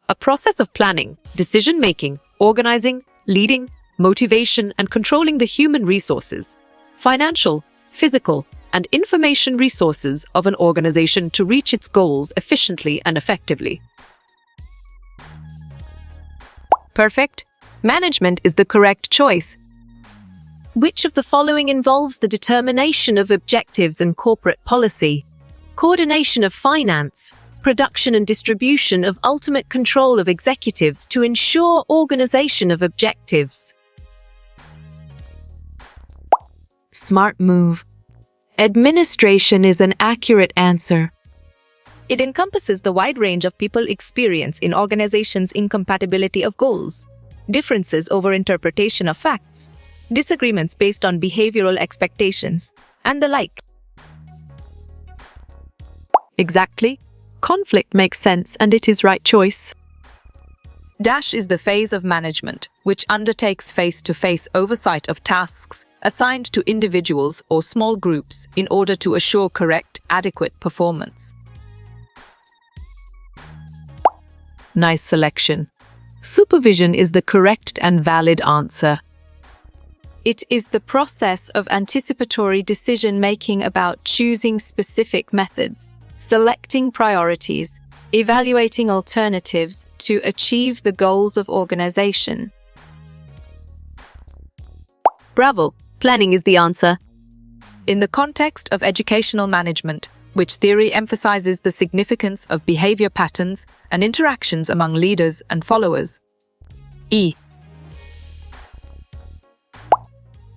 a process of planning, decision-making, organizing, leading, motivation, and controlling the human resources, financial, physical, and information resources of an organization to reach its goals efficiently and effectively. Perfect. Management is the correct choice. Which of the following involves the determination of objectives and corporate policy, coordination of finance, production and distribution of ultimate control of executives to ensure organization of objectives? Smart move. Administration is an accurate answer. It encompasses the wide range of people experience in organizations' incompatibility of goals, differences over interpretation of facts, disagreements based on behavioral expectations, and the like. Exactly. Conflict makes sense and it is right choice. Dash is the phase of management, which undertakes face-to-face oversight of tasks assigned to individuals or small groups in order to assure correct, adequate performance. Nice selection. Supervision is the correct and valid answer. It is the process of anticipatory decision-making about choosing specific methods, selecting priorities, evaluating alternatives to achieve the goals of organization. Bravo! Planning is the answer. In the context of educational management, which theory emphasizes the significance of behavior patterns and interactions among leaders and followers. E.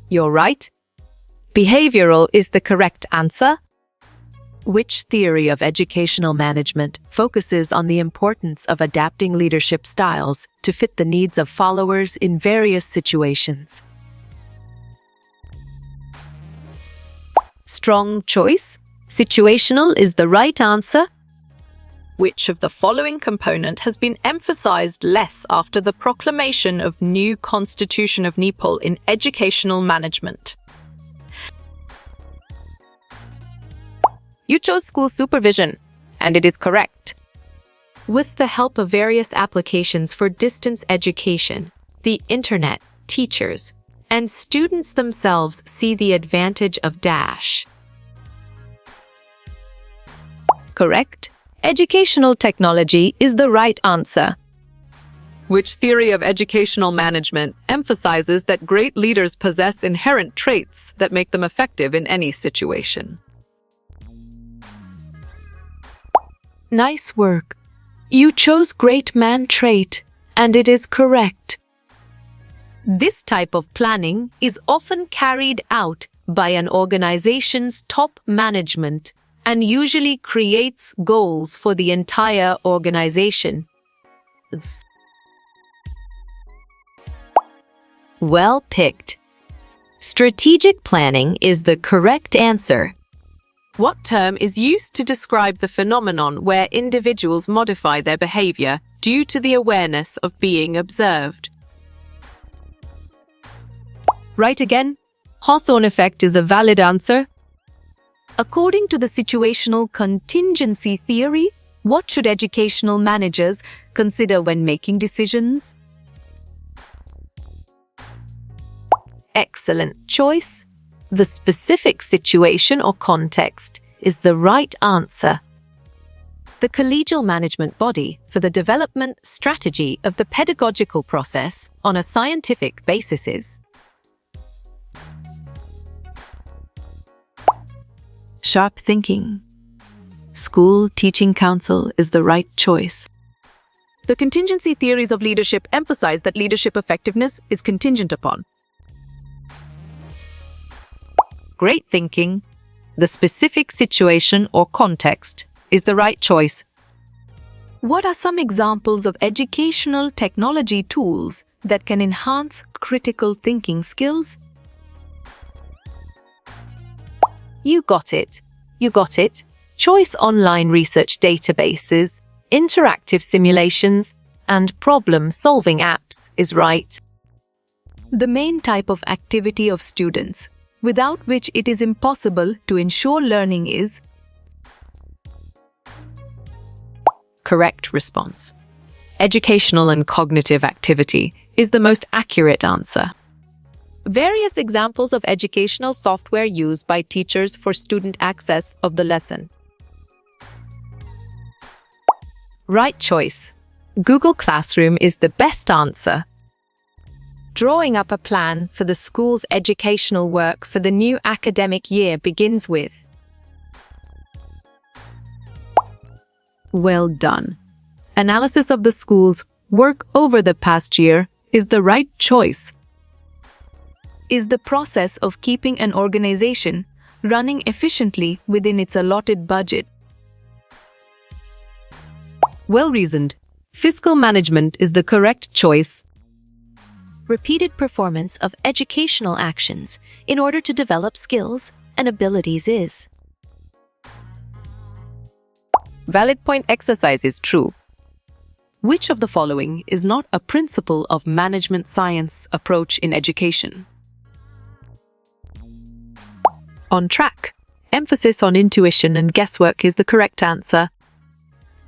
You're right. Behavioral is the correct answer. Which theory of educational management focuses on the importance of adapting leadership styles to fit the needs of followers in various situations? Strong choice. Situational is the right answer. Which of the following component has been emphasized less after the proclamation of new Constitution of Nepal in educational management? You chose school supervision, and it is correct. With the help of various applications for distance education, the internet, teachers, and students themselves see the advantage of Dash. Correct. Educational technology is the right answer. Which theory of educational management emphasizes that great leaders possess inherent traits that make them effective in any situation? Nice work. You chose great man trait, and it is correct. This type of planning is often carried out by an organization's top management and usually creates goals for the entire organization. Well picked. Strategic planning is the correct answer. What term is used to describe the phenomenon where individuals modify their behavior due to the awareness of being observed? Right again. Hawthorne effect is a valid answer. According to the situational contingency theory, what should educational managers consider when making decisions? Excellent choice. The specific situation or context is the right answer. The collegial management body for the development strategy of the pedagogical process on a scientific basis is sharp thinking. School Teaching Council is the right choice. The contingency theories of leadership emphasize that leadership effectiveness is contingent upon great thinking. The specific situation or context is the right choice. What are some examples of educational technology tools that can enhance critical thinking skills? You got it. You got it. Choice online research databases, interactive simulations, and problem-solving apps is right. The main type of activity of students, without which it is impossible to ensure learning, is correct response. Educational and cognitive activity is the most accurate answer. Various examples of educational software used by teachers for student access of the lesson. Right choice. Google Classroom is the best answer. Drawing up a plan for the school's educational work for the new academic year begins with. Well done. Analysis of the school's work over the past year is the right choice. Is the process of keeping an organization running efficiently within its allotted budget. Well reasoned. Fiscal management is the correct choice. Repeated performance of educational actions in order to develop skills and abilities is. Valid point exercise is true. Which of the following is not a principle of management science approach in education? On track. Emphasis on intuition and guesswork is the correct answer.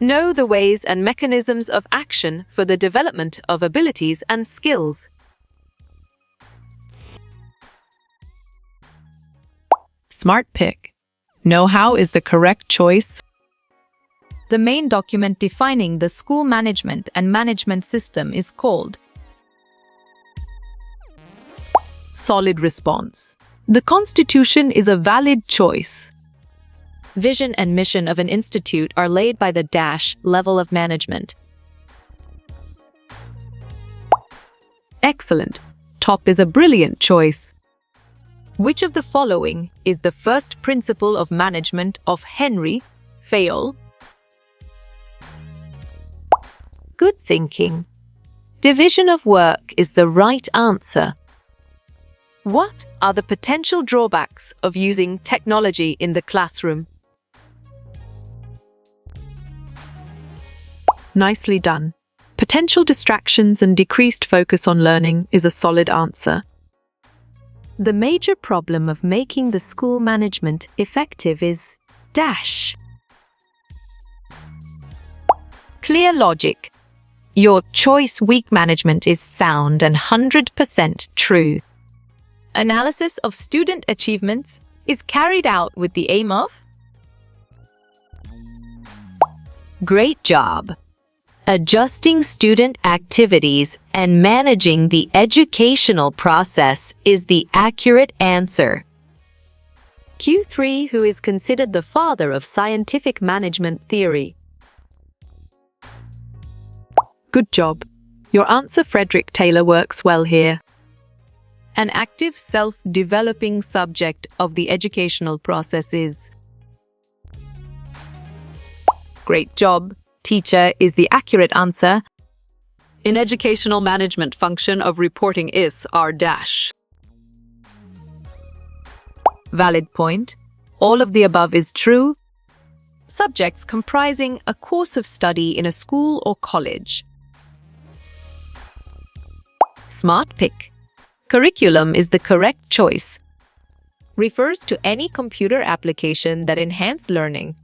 Know the ways and mechanisms of action for the development of abilities and skills. Smart pick. Know-how is the correct choice. The main document defining the school management and management system is called. Solid response. The Constitution is a valid choice. Vision and mission of an institute are laid by the dash level of management. Excellent. Top is a brilliant choice. Which of the following is the first principle of management of Henry Fayol? Good thinking. Division of work is the right answer. What are the potential drawbacks of using technology in the classroom? Nicely done. Potential distractions and decreased focus on learning is a solid answer. The major problem of making the school management effective is dash. Clear logic. Your choice weak management is sound and 100% true. Analysis of student achievements is carried out with the aim of. Great job. Adjusting student activities and managing the educational process is the accurate answer. Q3, who is considered the father of scientific management theory. Good job. Your answer, Frederick Taylor, works well here. An active self-developing subject of the educational process is. Great job. Teacher is the accurate answer. In educational management, function of reporting is R dash. Valid point. All of the above is true. Subjects comprising a course of study in a school or college. Smart pick. Curriculum is the correct choice. Refers to any computer application that enhance learning.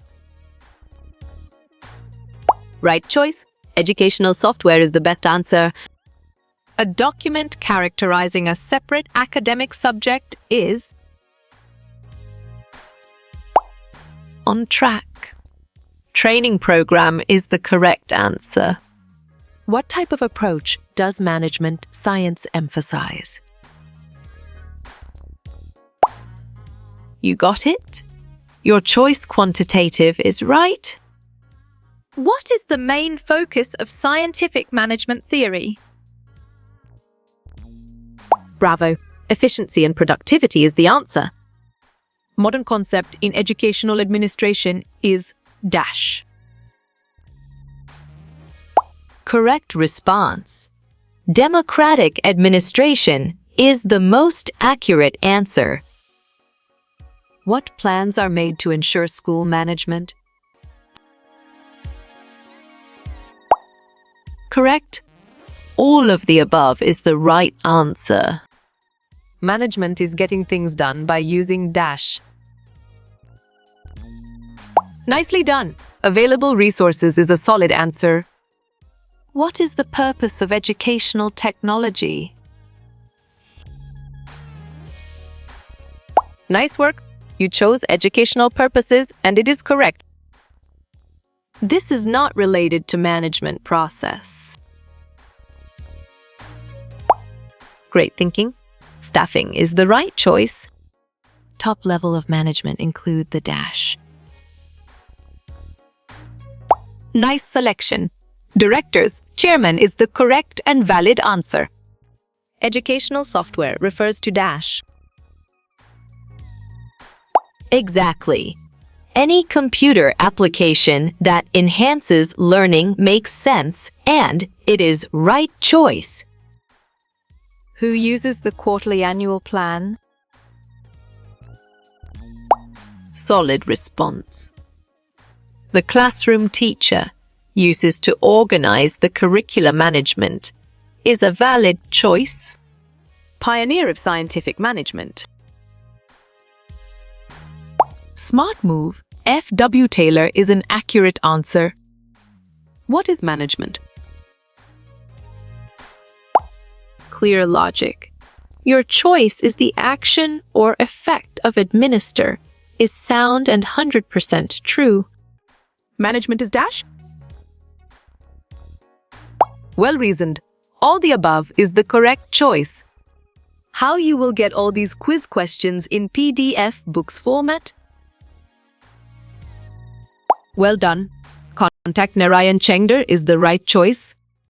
Right choice. Educational software is the best answer. A document characterizing a separate academic subject is. On track. Training program is the correct answer. What type of approach does management science emphasize? You got it? Your choice quantitative is right. What is the main focus of scientific management theory? Bravo. Efficiency and productivity is the answer. Modern concept in educational administration is dash. Correct response. Democratic administration is the most accurate answer. What plans are made to ensure school management? Correct. All of the above is the right answer. Management is getting things done by using dash. Nicely done. Available resources is a solid answer. What is the purpose of educational technology? Nice work. You chose educational purposes and it is correct. This is not related to management process. Great thinking. Staffing is the right choice. Top level of management include the dash. Nice selection. Directors, chairman is the correct and valid answer. Educational software refers to dash. Exactly. Any computer application that enhances learning makes sense and it is right choice. Who uses the quarterly annual plan? Solid response. The classroom teacher uses to organize the curricular management is a valid choice. Pioneer of scientific management. Smart move. F.W. Taylor is an accurate answer. What is management? Clear logic. Your choice is the action or effect of administer is sound and 100% true. Management is dash? Well reasoned. All the above is the correct choice. How you will get all these quiz questions in PDF books format? Well done. Contact Narayan Chengder is the right choice.